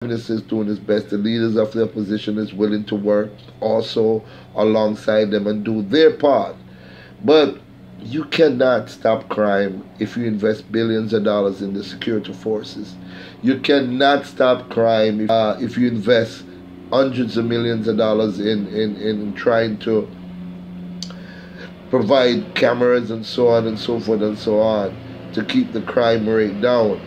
Minister is doing his best. The leaders of the opposition is willing to work also alongside them and do their part. But you cannot stop crime if you invest billions of dollars in the security forces. You cannot stop crime if you invest hundreds of millions of dollars in trying to provide cameras and so on and so forth and so on to keep the crime rate down.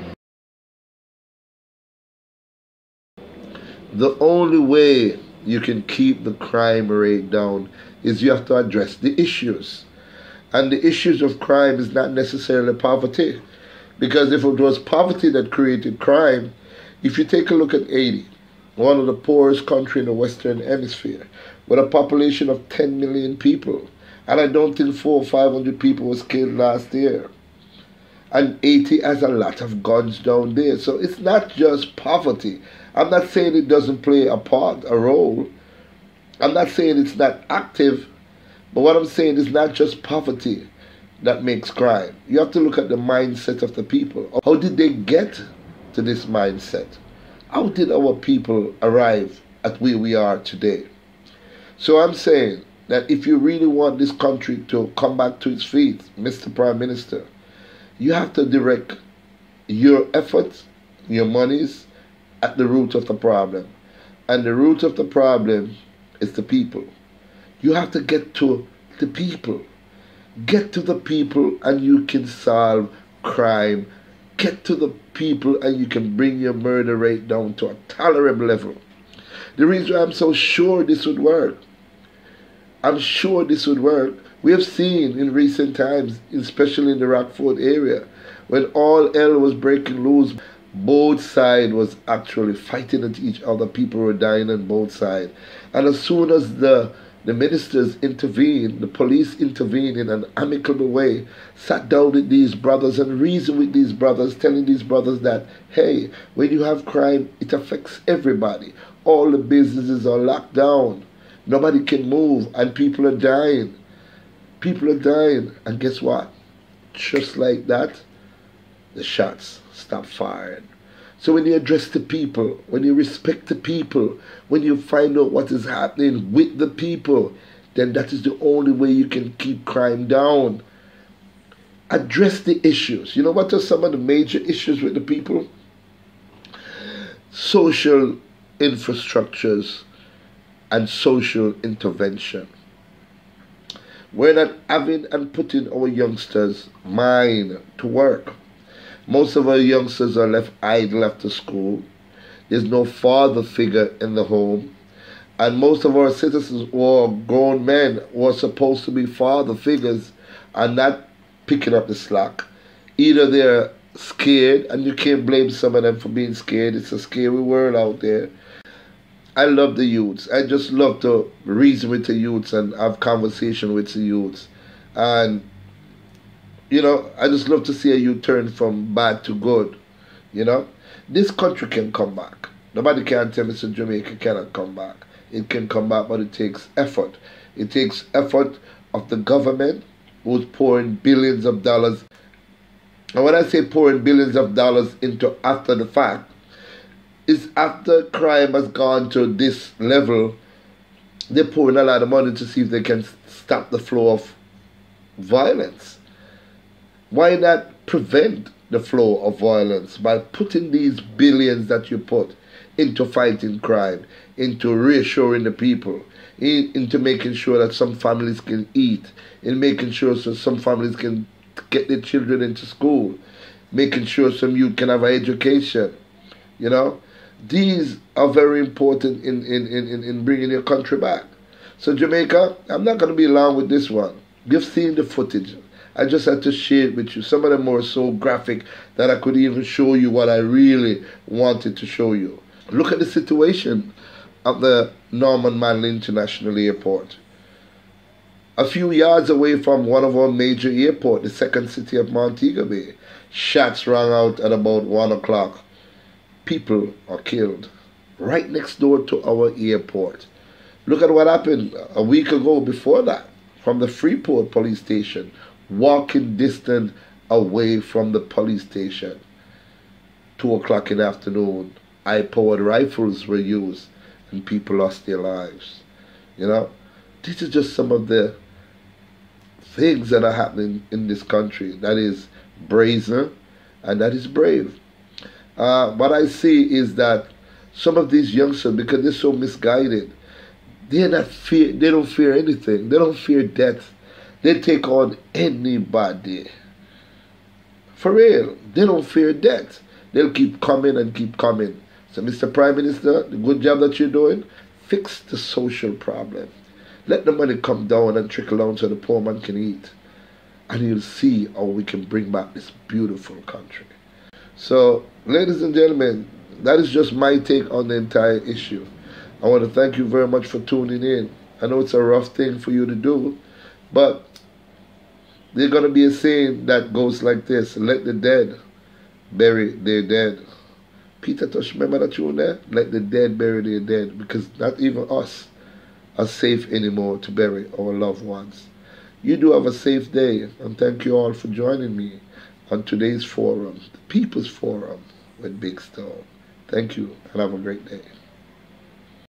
The only way you can keep the crime rate down is you have to address the issues. And the issues of crime is not necessarily poverty. Because if it was poverty that created crime, if you take a look at Haiti, one of the poorest countries in the Western Hemisphere, with a population of 10 million people, and I don't think 400 or 500 people was killed last year. And Haiti has a lot of guns down there. So it's not just poverty. I'm not saying it doesn't play a part, a role. I'm not saying it's not active. But what I'm saying is not just poverty that makes crime. You have to look at the mindset of the people. How did they get to this mindset? How did our people arrive at where we are today? So I'm saying that if you really want this country to come back to its feet, Mr. Prime Minister, you have to direct your efforts, your monies, at the root of the problem. And the root of the problem is the people. You have to get to the people. Get to the people and you can solve crime. Get to the people and you can bring your murder rate down to a tolerable level. The reason I'm so sure this would work, I'm sure this would work. We have seen in recent times, especially in the Rockford area, when all hell was breaking loose, both sides was actually fighting at each other. People were dying on both sides. And as soon as the ministers intervened, the police intervened in an amicable way, sat down with these brothers and reasoned with these brothers, telling these brothers that, hey, when you have crime, it affects everybody. All the businesses are locked down. Nobody can move and people are dying. People are dying. And guess what? Just like that, the shots stop firing. So when you address the people, when you respect the people, when you find out what is happening with the people, then that is the only way you can keep crime down. Address the issues. You know what are some of the major issues with the people? Social infrastructures and social intervention. We're not having and putting our youngsters' mind to work. Most of our youngsters are left idle after school. There's no father figure in the home. And most of our citizens or grown men who are supposed to be father figures are not picking up the slack. Either they're scared, and you can't blame some of them for being scared. It's a scary world out there. I love the youths. I just love to reason with the youths and have conversation with the youths. And you know, I just love to see a youth turn from bad to good. You know, this country can come back. Nobody can tell me that Jamaica cannot come back. It can come back, but it takes effort. It takes effort of the government, who's pouring billions of dollars. And when I say pouring billions of dollars into after the fact, it's after crime has gone to this level, they're pouring a lot of money to see if they can stop the flow of violence. Why not prevent the flow of violence by putting these billions that you put into fighting crime, into reassuring the people, into making sure that some families can eat, in making sure so some families can get their children into school, making sure some youth can have an education, you know? These are very important in bringing your country back. So Jamaica, I'm not going to be long with this one. You've seen the footage. I just had to share it with you. Some of them were so graphic that I could even show you what I really wanted to show you. Look at the situation at the Norman Manley International Airport. A few yards away from one of our major airports, the second city of Montego Bay, shots rang out at about 1 o'clock. People are killed right next door to our airport. Look at what happened a week ago before that from the Freeport police station, walking distance away from the police station. 2 o'clock in the afternoon, high-powered rifles were used and people lost their lives. You know, these are just some of the things that are happening in this country that is brazen and that is brave. What I see is that some of these youngsters, because they're so misguided, they don't fear anything. They don't fear death. They take on anybody. For real, they don't fear death. They'll keep coming and keep coming. So, Mr. Prime Minister, the good job that you're doing, fix the social problem. Let the money come down and trickle down so the poor man can eat. And you'll see how we can bring back this beautiful country. So, ladies and gentlemen, that is just my take on the entire issue. I want to thank you very much for tuning in. I know it's a rough thing for you to do, but there's going to be a saying that goes like this: let the dead bury their dead. Peter Tosh, remember that tune there? Let the dead bury their dead, because not even us are safe anymore to bury our loved ones. You do have a safe day, and thank you all for joining me on today's forum, the People's Forum with Big Stone. Thank you, and have a great day.